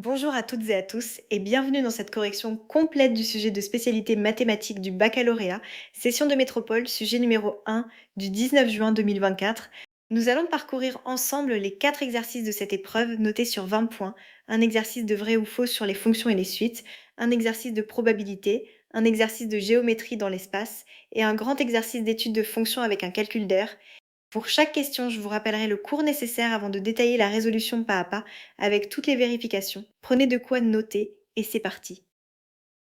Bonjour à toutes et à tous et bienvenue dans cette correction complète du sujet de spécialité mathématiques du baccalauréat, session de métropole, sujet numéro 1 du 19 juin 2024. Nous allons parcourir ensemble les 4 exercices de cette épreuve notés sur 20 points, un exercice de vrai ou faux sur les fonctions et les suites, un exercice de probabilité, un exercice de géométrie dans l'espace et un grand exercice d'étude de fonctions avec un calcul d'air. Pour chaque question, je vous rappellerai le cours nécessaire avant de détailler la résolution pas à pas avec toutes les vérifications. Prenez de quoi noter et c'est parti.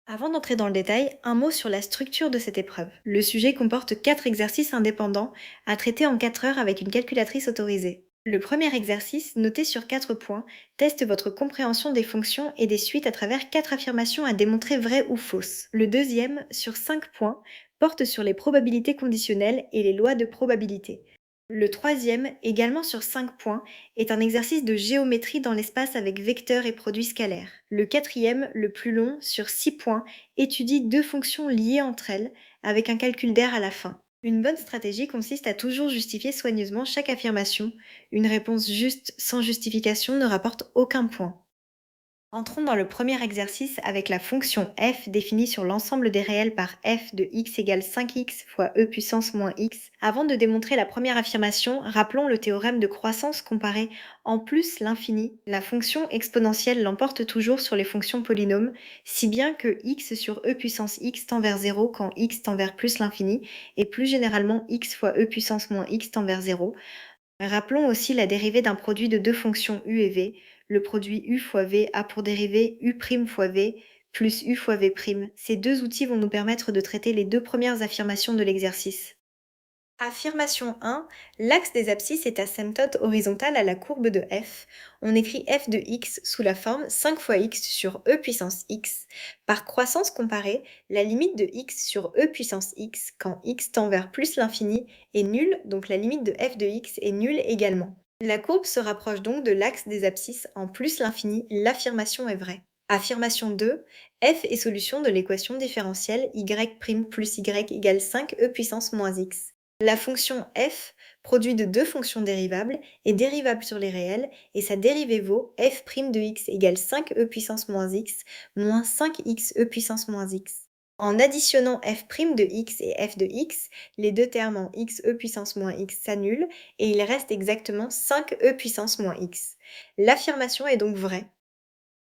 Avant d'entrer dans le détail, un mot sur la structure de cette épreuve. Le sujet comporte 4 exercices indépendants à traiter en 4 heures avec une calculatrice autorisée. Le premier exercice, noté sur 4 points, teste votre compréhension des fonctions et des suites à travers 4 affirmations à démontrer vraies ou fausses. Le deuxième, sur 5 points, porte sur les probabilités conditionnelles et les lois de probabilité. Le troisième, également sur 5 points, est un exercice de géométrie dans l'espace avec vecteurs et produits scalaires. Le quatrième, le plus long, sur 6 points, étudie deux fonctions liées entre elles, avec un calcul d'air à la fin. Une bonne stratégie consiste à toujours justifier soigneusement chaque affirmation. Une réponse juste sans justification ne rapporte aucun point. Entrons dans le premier exercice avec la fonction f définie sur l'ensemble des réels par f de x égale 5x fois e puissance moins x. Avant de démontrer la première affirmation, rappelons le théorème de croissance comparé en plus l'infini. La fonction exponentielle l'emporte toujours sur les fonctions polynômes, si bien que x sur e puissance x tend vers 0 quand x tend vers plus l'infini, et plus généralement x fois e puissance moins x tend vers 0. Rappelons aussi la dérivée d'un produit de deux fonctions u et v. Le produit u fois v a pour dérivée u' fois v plus u fois v'. Ces deux outils vont nous permettre de traiter les deux premières affirmations de l'exercice. Affirmation 1. L'axe des abscisses est asymptote horizontale à la courbe de f. On écrit f de x sous la forme 5 fois x sur e puissance x. Par croissance comparée, la limite de x sur e puissance x quand x tend vers plus l'infini est nulle, donc la limite de f de x est nulle également. La courbe se rapproche donc de l'axe des abscisses en plus l'infini, l'affirmation est vraie. Affirmation 2. F est solution de l'équation différentielle y' plus y égale 5e puissance moins x. La fonction f, produit de deux fonctions dérivables, est dérivable sur les réels et sa dérivée vaut f' de x égale 5e puissance moins x moins 5xe puissance moins x. En additionnant f' de x et f de x, les deux termes en xe puissance moins x s'annulent et il reste exactement 5e puissance moins x. L'affirmation est donc vraie.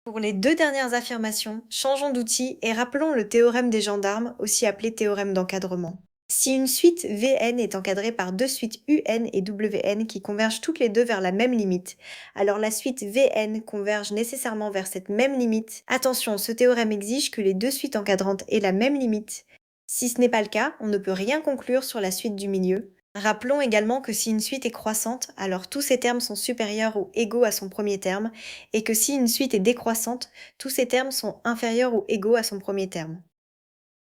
Pour les deux dernières affirmations, changeons d'outil et rappelons le théorème des gendarmes, aussi appelé théorème d'encadrement. Si une suite Vn est encadrée par deux suites Un et Wn qui convergent toutes les deux vers la même limite, alors la suite Vn converge nécessairement vers cette même limite. Attention, ce théorème exige que les deux suites encadrantes aient la même limite. Si ce n'est pas le cas, on ne peut rien conclure sur la suite du milieu. Rappelons également que si une suite est croissante, alors tous ses termes sont supérieurs ou égaux à son premier terme, et que si une suite est décroissante, tous ses termes sont inférieurs ou égaux à son premier terme.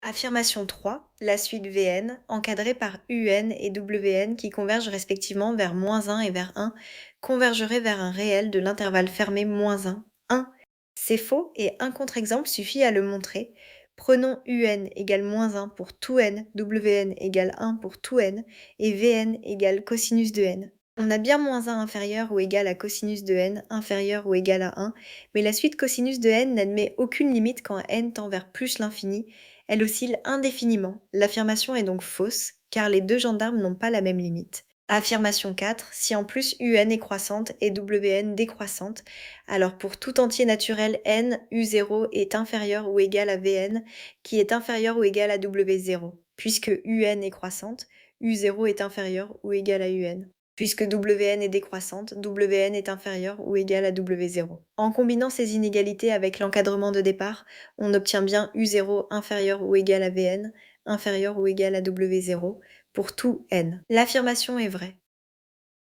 Affirmation 3. La suite Vn, encadrée par Un et Wn qui convergent respectivement vers -1 et vers 1, convergerait vers un réel de l'intervalle fermé -1, 1. C'est faux et un contre-exemple suffit à le montrer. Prenons Un égale -1 pour tout n, Wn égale 1 pour tout n, et Vn égale cosinus de n. On a bien -1 inférieur ou égal à cosinus de n inférieur ou égal à 1, mais la suite cosinus de n n'admet aucune limite quand n tend vers plus l'infini. Elle oscille indéfiniment. L'affirmation est donc fausse, car les deux gendarmes n'ont pas la même limite. Affirmation 4. Si en plus Un est croissante et Wn décroissante, alors pour tout entier naturel n, U0 est inférieur ou égal à Vn, qui est inférieur ou égal à W0. Puisque Un est croissante, U0 est inférieur ou égal à Un. Puisque Wn est décroissante, Wn est inférieur ou égal à W0. En combinant ces inégalités avec l'encadrement de départ, on obtient bien U0 inférieur ou égal à Vn, inférieur ou égal à W0, pour tout n. L'affirmation est vraie.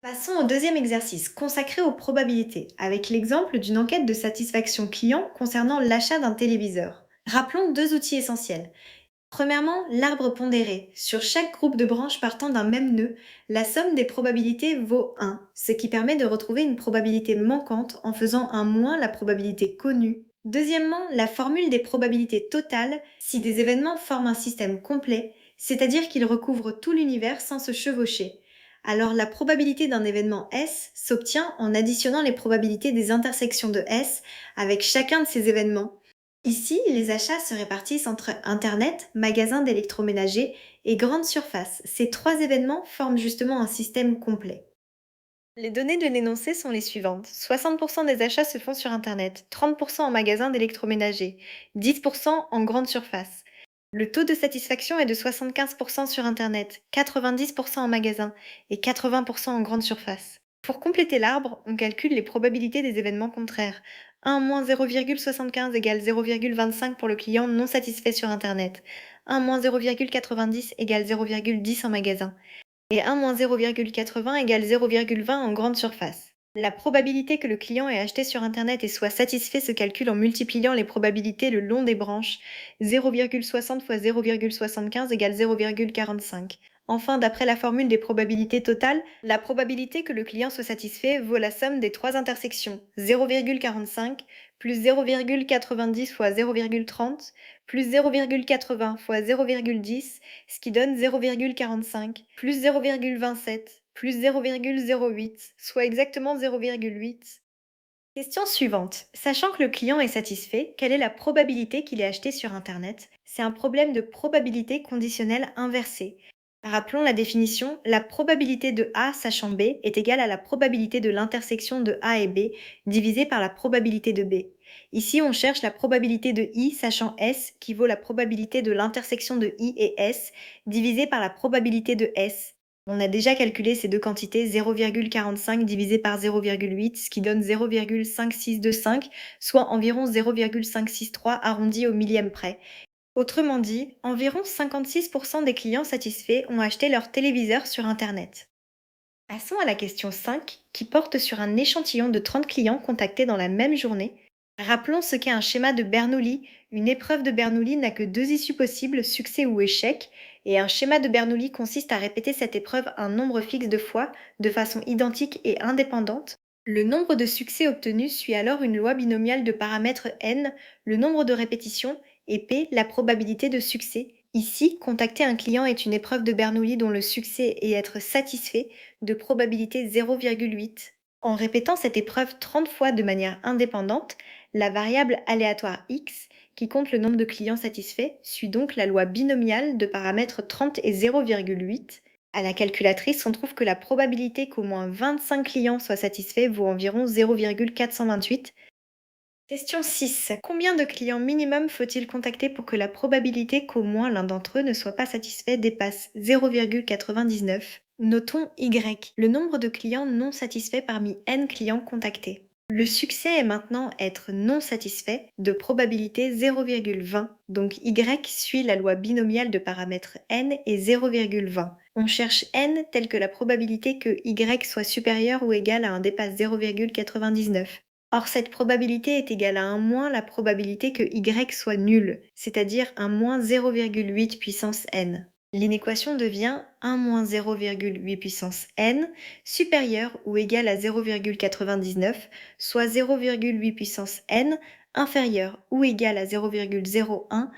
Passons au deuxième exercice, consacré aux probabilités, avec l'exemple d'une enquête de satisfaction client concernant l'achat d'un téléviseur. Rappelons deux outils essentiels. Premièrement, l'arbre pondéré. Sur chaque groupe de branches partant d'un même nœud, la somme des probabilités vaut 1, ce qui permet de retrouver une probabilité manquante en faisant un moins la probabilité connue. Deuxièmement, la formule des probabilités totales si des événements forment un système complet, c'est-à-dire qu'ils recouvrent tout l'univers sans se chevaucher. Alors la probabilité d'un événement S s'obtient en additionnant les probabilités des intersections de S avec chacun de ces événements. Ici, les achats se répartissent entre Internet, magasins d'électroménager et grandes surfaces. Ces trois événements forment justement un système complet. Les données de l'énoncé sont les suivantes. 60% des achats se font sur Internet, 30% en magasin d'électroménager, 10% en grande surface. Le taux de satisfaction est de 75% sur Internet, 90% en magasin et 80% en grande surface. Pour compléter l'arbre, on calcule les probabilités des événements contraires. 1 moins 0,75 égale 0,25 pour le client non satisfait sur Internet. 1 moins 0,90 égale 0,10 en magasin et 1 moins 0,80 égale 0,20 en grande surface. La probabilité que le client ait acheté sur Internet et soit satisfait se calcule en multipliant les probabilités le long des branches. 0,60 fois 0,75 égale 0,45. Enfin, d'après la formule des probabilités totales, la probabilité que le client soit satisfait vaut la somme des trois intersections 0,45 plus 0,90 fois 0,30 plus 0,80 fois 0,10, ce qui donne 0,45 plus 0,27 plus 0,08, soit exactement 0,8. Question suivante. Sachant que le client est satisfait, quelle est la probabilité qu'il ait acheté sur Internet? C'est un problème de probabilité conditionnelle inversée. Rappelons la définition, la probabilité de A sachant B est égale à la probabilité de l'intersection de A et B divisée par la probabilité de B. Ici, on cherche la probabilité de I sachant S qui vaut la probabilité de l'intersection de I et S divisée par la probabilité de S. On a déjà calculé ces deux quantités 0,45 divisé par 0,8, ce qui donne 0,5625, soit environ 0,563 arrondi au millième près. Autrement dit, environ 56% des clients satisfaits ont acheté leur téléviseur sur Internet. Passons à la question 5, qui porte sur un échantillon de 30 clients contactés dans la même journée. Rappelons ce qu'est un schéma de Bernoulli. Une épreuve de Bernoulli n'a que deux issues possibles, succès ou échec, et un schéma de Bernoulli consiste à répéter cette épreuve un nombre fixe de fois, de façon identique et indépendante. Le nombre de succès obtenus suit alors une loi binomiale de paramètres n, le nombre de répétitions, et p, la probabilité de succès. Ici, contacter un client est une épreuve de Bernoulli dont le succès est être satisfait, de probabilité 0,8. En répétant cette épreuve 30 fois de manière indépendante, la variable aléatoire x, qui compte le nombre de clients satisfaits, suit donc la loi binomiale de paramètres 30 et 0,8. À la calculatrice, on trouve que la probabilité qu'au moins 25 clients soient satisfaits vaut environ 0,428. Question 6. Combien de clients minimum faut-il contacter pour que la probabilité qu'au moins l'un d'entre eux ne soit pas satisfait dépasse 0,99? Notons Y, le nombre de clients non satisfaits parmi n clients contactés. Le succès est maintenant être non satisfait de probabilité 0,20, donc Y suit la loi binomiale de paramètres n et 0,20. On cherche n telle que la probabilité que Y soit supérieur ou égal à un dépasse 0,99. Or, cette probabilité est égale à 1 moins la probabilité que Y soit nul, c'est-à-dire un moins 0,8 puissance n. L'inéquation devient 1 moins 0,8 puissance n supérieur ou égal à 0,99, soit 0,8 puissance n inférieur ou égal à 0,01.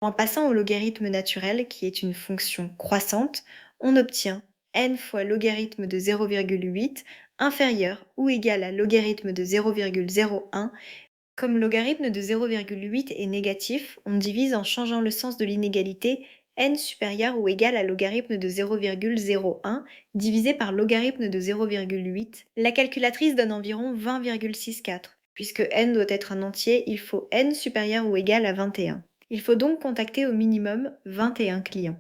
En passant au logarithme naturel, qui est une fonction croissante, on obtient n fois logarithme de 0,8 inférieur ou égal à logarithme de 0,01. Comme logarithme de 0,8 est négatif, on divise en changeant le sens de l'inégalité n supérieur ou égal à logarithme de 0,01 divisé par logarithme de 0,8. La calculatrice donne environ 20,64. Puisque n doit être un entier, il faut n supérieur ou égal à 21. Il faut donc contacter au minimum 21 clients.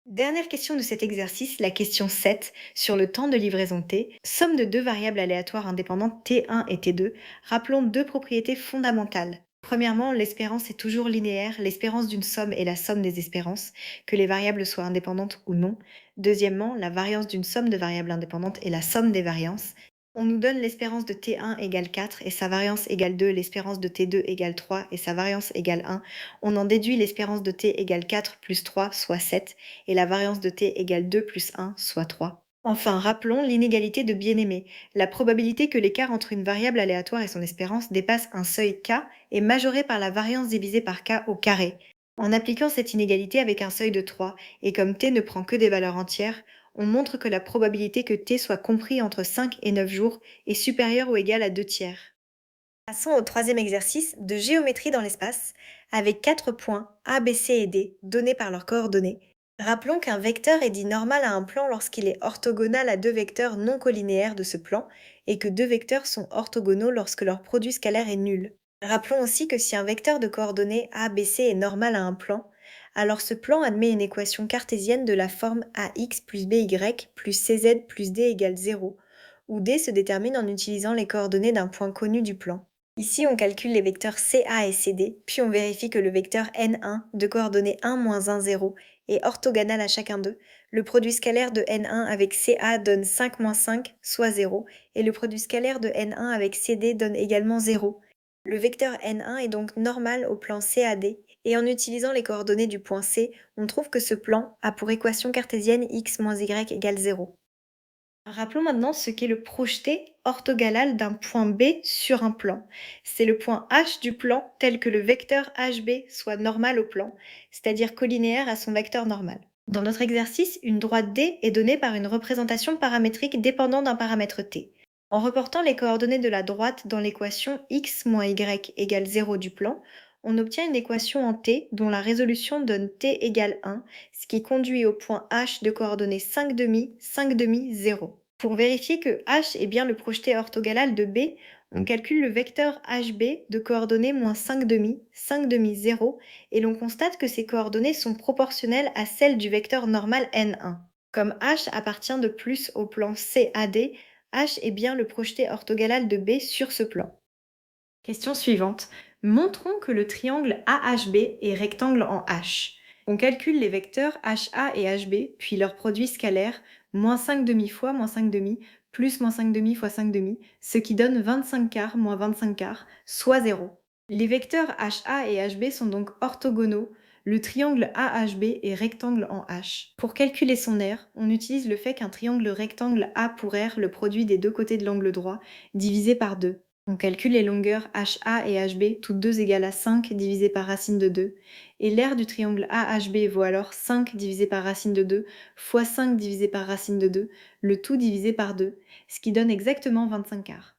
Dernière question de cet exercice, la question 7, sur le temps de livraison t. Somme de deux variables aléatoires indépendantes t1 et t2. Rappelons deux propriétés fondamentales. Premièrement, l'espérance est toujours linéaire, l'espérance d'une somme est la somme des espérances, que les variables soient indépendantes ou non. Deuxièmement, la variance d'une somme de variables indépendantes est la somme des variances. On nous donne l'espérance de t1 égale 4 et sa variance égale 2, l'espérance de t2 égale 3 et sa variance égale 1. On en déduit l'espérance de t égale 4 plus 3, soit 7, et la variance de t égale 2 plus 1, soit 3. Enfin, rappelons l'inégalité de bien-aimé. La probabilité que l'écart entre une variable aléatoire et son espérance dépasse un seuil k est majorée par la variance divisée par k au carré. En appliquant cette inégalité avec un seuil de 3, et comme t ne prend que des valeurs entières, on montre que la probabilité que t soit compris entre 5 et 9 jours est supérieure ou égale à 2 tiers. Passons au troisième exercice de géométrie dans l'espace, avec 4 points A, B, C et D donnés par leurs coordonnées. Rappelons qu'un vecteur est dit normal à un plan lorsqu'il est orthogonal à deux vecteurs non collinéaires de ce plan, et que deux vecteurs sont orthogonaux lorsque leur produit scalaire est nul. Rappelons aussi que si un vecteur de coordonnées A, B, C est normal à un plan, alors ce plan admet une équation cartésienne de la forme AX plus BY plus CZ plus D égale 0, où D se détermine en utilisant les coordonnées d'un point connu du plan. Ici, on calcule les vecteurs CA et CD, puis on vérifie que le vecteur N1 de coordonnées 1, 1, 0 est orthogonal à chacun d'eux. Le produit scalaire de N1 avec CA donne 5, 5, soit 0, et le produit scalaire de N1 avec CD donne également 0. Le vecteur N1 est donc normal au plan CAD, et en utilisant les coordonnées du point C, on trouve que ce plan a pour équation cartésienne x moins y égale 0. Rappelons maintenant ce qu'est le projeté orthogonal d'un point B sur un plan. C'est le point H du plan tel que le vecteur HB soit normal au plan, c'est-à-dire collinéaire à son vecteur normal. Dans notre exercice, une droite D est donnée par une représentation paramétrique dépendant d'un paramètre t. En reportant les coordonnées de la droite dans l'équation x moins y égale 0 du plan, on obtient une équation en t dont la résolution donne t égale 1, ce qui conduit au point H de coordonnées 5 demi, 5 demi, 0. Pour vérifier que H est bien le projeté orthogonal de B, on calcule le vecteur HB de coordonnées moins 5 demi, 5 demi, 0, et l'on constate que ces coordonnées sont proportionnelles à celles du vecteur normal N1. Comme H appartient de plus au plan CAD, H est bien le projeté orthogonal de B sur ce plan. Question suivante. Montrons que le triangle AHB est rectangle en H. On calcule les vecteurs HA et HB, puis leur produit scalaire, moins 5 demi fois moins 5 demi, plus moins 5 demi fois 5 demi, ce qui donne 25 quarts moins 25 quarts, soit 0. Les vecteurs HA et HB sont donc orthogonaux. Le triangle AHB est rectangle en H. Pour calculer son aire, on utilise le fait qu'un triangle rectangle a pour aire le produit des deux côtés de l'angle droit, divisé par 2. On calcule les longueurs HA et HB, toutes deux égales à 5 divisé par racine de 2, et l'aire du triangle AHB vaut alors 5 divisé par racine de 2 fois 5 divisé par racine de 2, le tout divisé par 2, ce qui donne exactement 25 quarts.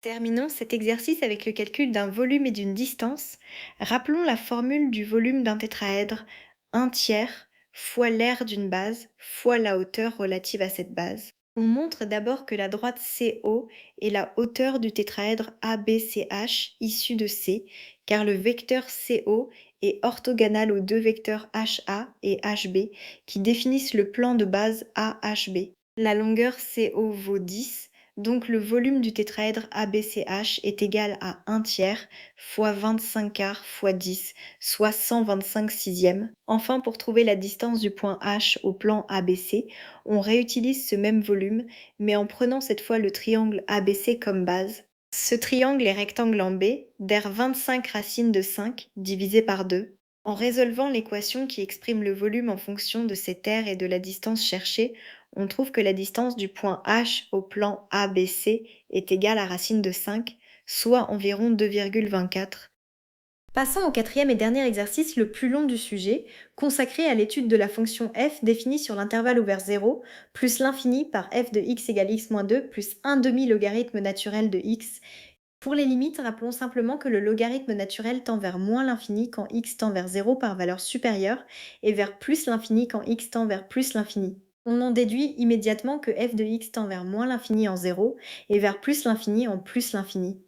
Terminons cet exercice avec le calcul d'un volume et d'une distance. Rappelons la formule du volume d'un tétraèdre, 1 tiers fois l'aire d'une base fois la hauteur relative à cette base. On montre d'abord que la droite CO est la hauteur du tétraèdre ABCH issu de C, car le vecteur CO est orthogonal aux deux vecteurs HA et HB qui définissent le plan de base AHB. La longueur CO vaut 10, donc le volume du tétraèdre ABCH est égal à 1 tiers fois 25 quarts fois 10, soit 125 sixièmes. Enfin, pour trouver la distance du point H au plan ABC, on réutilise ce même volume, mais en prenant cette fois le triangle ABC comme base. Ce triangle est rectangle en B, d'aire 25 racine de 5 divisé par 2. En résolvant l'équation qui exprime le volume en fonction de cette aire et de la distance cherchée, on trouve que la distance du point H au plan ABC est égale à racine de 5, soit environ 2,24. Passons au quatrième et dernier exercice, le plus long du sujet, consacré à l'étude de la fonction f définie sur l'intervalle ouvert 0, plus l'infini par f de x égale x moins 2, plus 1 demi-logarithme naturel de x. Pour les limites, rappelons simplement que le logarithme naturel tend vers moins l'infini quand x tend vers 0 par valeur supérieure, et vers plus l'infini quand x tend vers plus l'infini. On en déduit immédiatement que f de x tend vers moins l'infini en 0 et vers plus l'infini en plus l'infini.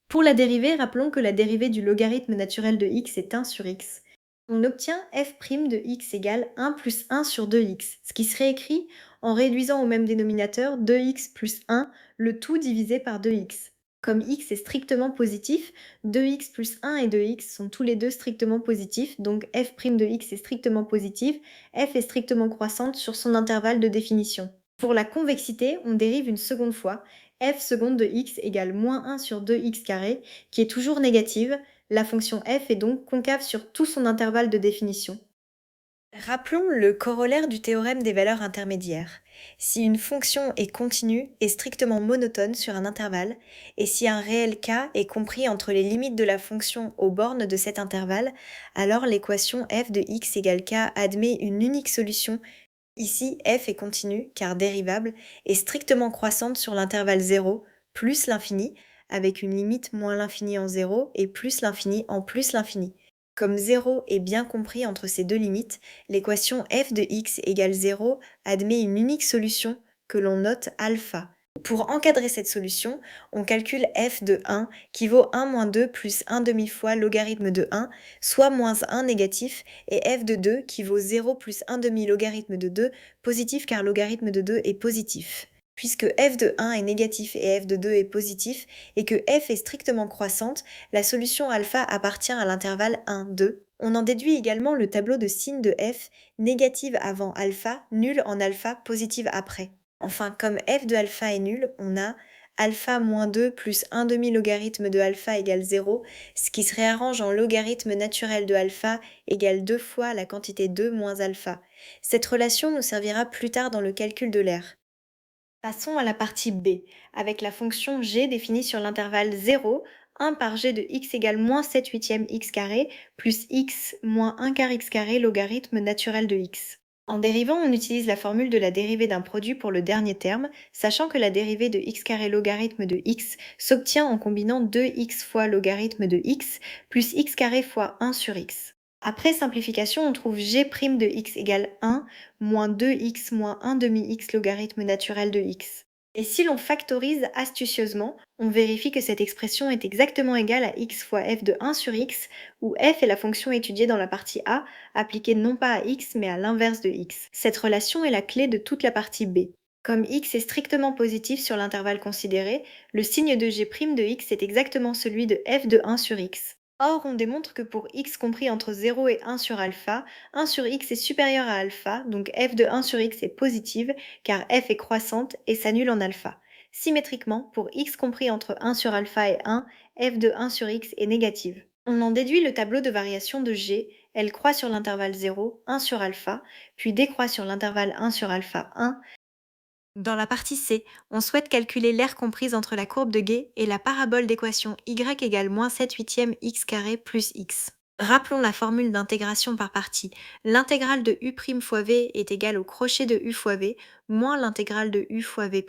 Pour la dérivée, rappelons que la dérivée du logarithme naturel de x est 1 sur x. On obtient f' de x égale 1 plus 1 sur 2x, ce qui se réécrit en réduisant au même dénominateur 2x plus 1, le tout divisé par 2x. Comme x est strictement positif, 2x plus 1 et 2x sont tous les deux strictement positifs, donc f' de x est strictement positive, f est strictement croissante sur son intervalle de définition. Pour la convexité, on dérive une seconde fois, f seconde de x égale moins 1 sur 2x carré, qui est toujours négative, la fonction f est donc concave sur tout son intervalle de définition. Rappelons le corollaire du théorème des valeurs intermédiaires. Si une fonction est continue et strictement monotone sur un intervalle, et si un réel k est compris entre les limites de la fonction aux bornes de cet intervalle, alors l'équation f de x égale k admet une unique solution Ici, f est continue car dérivable et strictement croissante sur l'intervalle 0 plus l'infini, avec une limite moins l'infini en 0 et plus l'infini en plus l'infini. Comme 0 est bien compris entre ces deux limites, l'équation f de x égale 0 admet une unique solution que l'on note alpha. Pour encadrer cette solution, on calcule f de 1 qui vaut 1 moins 2 plus 1 demi-fois logarithme de 1, soit moins 1 négatif, et f de 2 qui vaut 0 plus 1 demi logarithme de 2, positif car logarithme de 2 est positif. Puisque f de 1 est négatif et f de 2 est positif, et que f est strictement croissante, la solution alpha appartient à l'intervalle 1, 2. On en déduit également le tableau de signes de f, négative avant alpha, nulle en alpha, positive après. Enfin, comme f de alpha est nul, on a alpha moins 2 plus 1 demi logarithme de alpha égale 0, ce qui se réarrange en logarithme naturel de alpha égale 2 fois la quantité 2 moins alpha. Cette relation nous servira plus tard dans le calcul de l'aire. Passons à la partie b, avec la fonction g définie sur l'intervalle 0, 1 par g de x égale moins 7 huitièmes x carré plus x moins 1 quart x carré logarithme naturel de x. En dérivant, on utilise la formule de la dérivée d'un produit pour le dernier terme, sachant que la dérivée de x carré logarithme de x s'obtient en combinant 2x fois logarithme de x plus x carré fois 1 sur x. Après simplification, on trouve g' de x égale 1 moins 2x moins 1 demi-x logarithme naturel de x. Et si l'on factorise astucieusement, on vérifie que cette expression est exactement égale à x fois f de 1 sur x, où f est la fonction étudiée dans la partie A, appliquée non pas à x mais à l'inverse de x. Cette relation est la clé de toute la partie B. Comme x est strictement positif sur l'intervalle considéré, le signe de g' de x est exactement celui de f de 1 sur x. Or, on démontre que pour x compris entre 0 et 1 sur alpha, 1 sur x est supérieur à alpha, donc f de 1 sur x est positive, car f est croissante et s'annule en alpha. Symétriquement, pour x compris entre 1 sur alpha et 1, f de 1 sur x est négative. On en déduit le tableau de variation de g, elle croît sur l'intervalle 0, 1 sur alpha, puis décroît sur l'intervalle 1 sur alpha 1. Dans la partie C, on souhaite calculer l'aire comprise entre la courbe de Gay et la parabole d'équation y égale moins 7 huitièmes x carré plus x. Rappelons la formule d'intégration par partie. L'intégrale de u' fois v est égale au crochet de u fois v moins l'intégrale de u fois v'.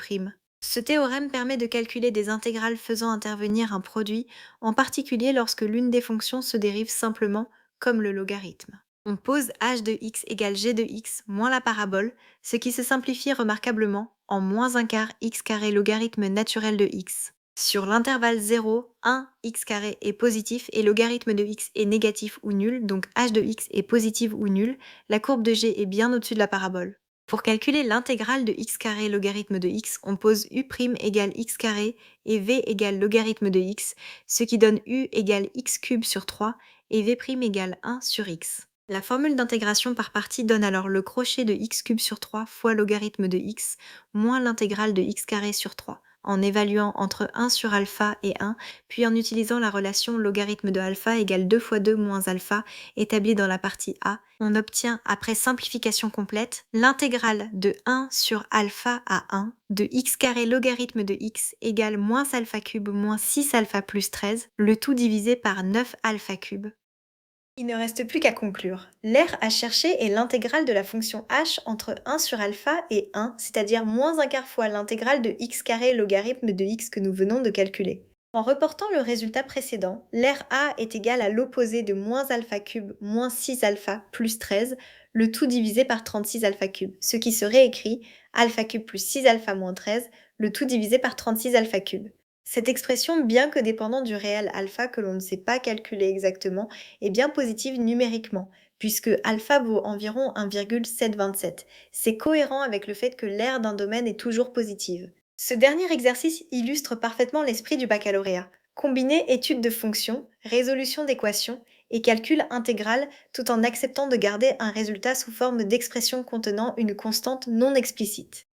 Ce théorème permet de calculer des intégrales faisant intervenir un produit, en particulier lorsque l'une des fonctions se dérive simplement, comme le logarithme. On pose h de x égale g de x moins la parabole, ce qui se simplifie remarquablement en moins un quart x carré logarithme naturel de x. Sur l'intervalle 0, 1 x carré est positif et logarithme de x est négatif ou nul, donc h de x est positive ou nulle, la courbe de g est bien au-dessus de la parabole. Pour calculer l'intégrale de x carré logarithme de x, on pose u' égale x carré et v égale logarithme de x, ce qui donne u égale x cube sur 3 et v' égale 1 sur x. La formule d'intégration par partie donne alors le crochet de x cube sur 3 fois logarithme de x moins l'intégrale de x carré sur 3, en évaluant entre 1 sur alpha et 1, puis en utilisant la relation logarithme de alpha égale 2 fois 2 moins alpha établie dans la partie A, on obtient, après simplification complète, l'intégrale de 1 sur alpha à 1 de x carré logarithme de x égale moins alpha cube moins 6 alpha plus 13, le tout divisé par 9 alpha cube. Il ne reste plus qu'à conclure. L'aire à chercher est l'intégrale de la fonction h entre 1 sur alpha et 1, c'est-à-dire moins un quart fois l'intégrale de x carré logarithme de x que nous venons de calculer. En reportant le résultat précédent, l'aire a est égale à l'opposé de moins alpha cube moins 6 alpha plus 13, le tout divisé par 36 alpha cube, ce qui se réécrit alpha cube plus 6 alpha moins 13, le tout divisé par 36 alpha cube. Cette expression, bien que dépendant du réel alpha que l'on ne sait pas calculer exactement, est bien positive numériquement, puisque alpha vaut environ 1,727. C'est cohérent avec le fait que l'aire d'un domaine est toujours positive. Ce dernier exercice illustre parfaitement l'esprit du baccalauréat. Combiner étude de fonctions, résolution d'équations et calcul intégral tout en acceptant de garder un résultat sous forme d'expression contenant une constante non explicite.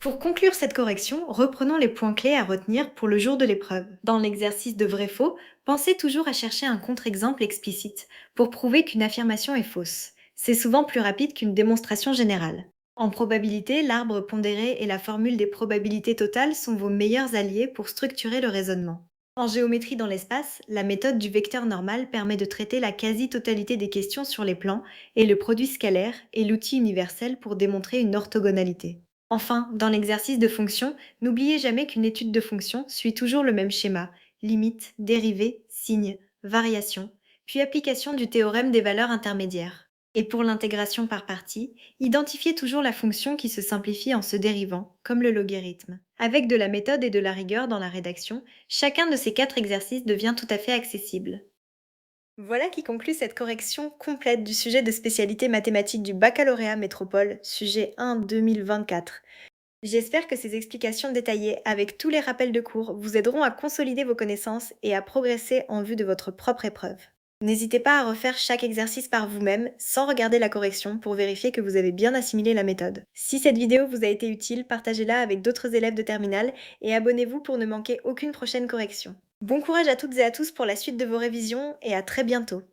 Pour conclure cette correction, reprenons les points clés à retenir pour le jour de l'épreuve. Dans l'exercice de vrai-faux, pensez toujours à chercher un contre-exemple explicite pour prouver qu'une affirmation est fausse. C'est souvent plus rapide qu'une démonstration générale. En probabilité, l'arbre pondéré et la formule des probabilités totales sont vos meilleurs alliés pour structurer le raisonnement. En géométrie dans l'espace, la méthode du vecteur normal permet de traiter la quasi-totalité des questions sur les plans et le produit scalaire est l'outil universel pour démontrer une orthogonalité. Enfin, dans l'exercice de fonction, n'oubliez jamais qu'une étude de fonction suit toujours le même schéma: limite, dérivée, signe, variation, puis application du théorème des valeurs intermédiaires. Et pour l'intégration par partie, identifiez toujours la fonction qui se simplifie en se dérivant, comme le logarithme. Avec de la méthode et de la rigueur dans la rédaction, chacun de ces 4 exercices devient tout à fait accessible. Voilà qui conclut cette correction complète du sujet de spécialité mathématique du baccalauréat métropole, sujet 1 2024. J'espère que ces explications détaillées avec tous les rappels de cours vous aideront à consolider vos connaissances et à progresser en vue de votre propre épreuve. N'hésitez pas à refaire chaque exercice par vous-même sans regarder la correction pour vérifier que vous avez bien assimilé la méthode. Si cette vidéo vous a été utile, partagez-la avec d'autres élèves de terminale et abonnez-vous pour ne manquer aucune prochaine correction. Bon courage à toutes et à tous pour la suite de vos révisions et à très bientôt.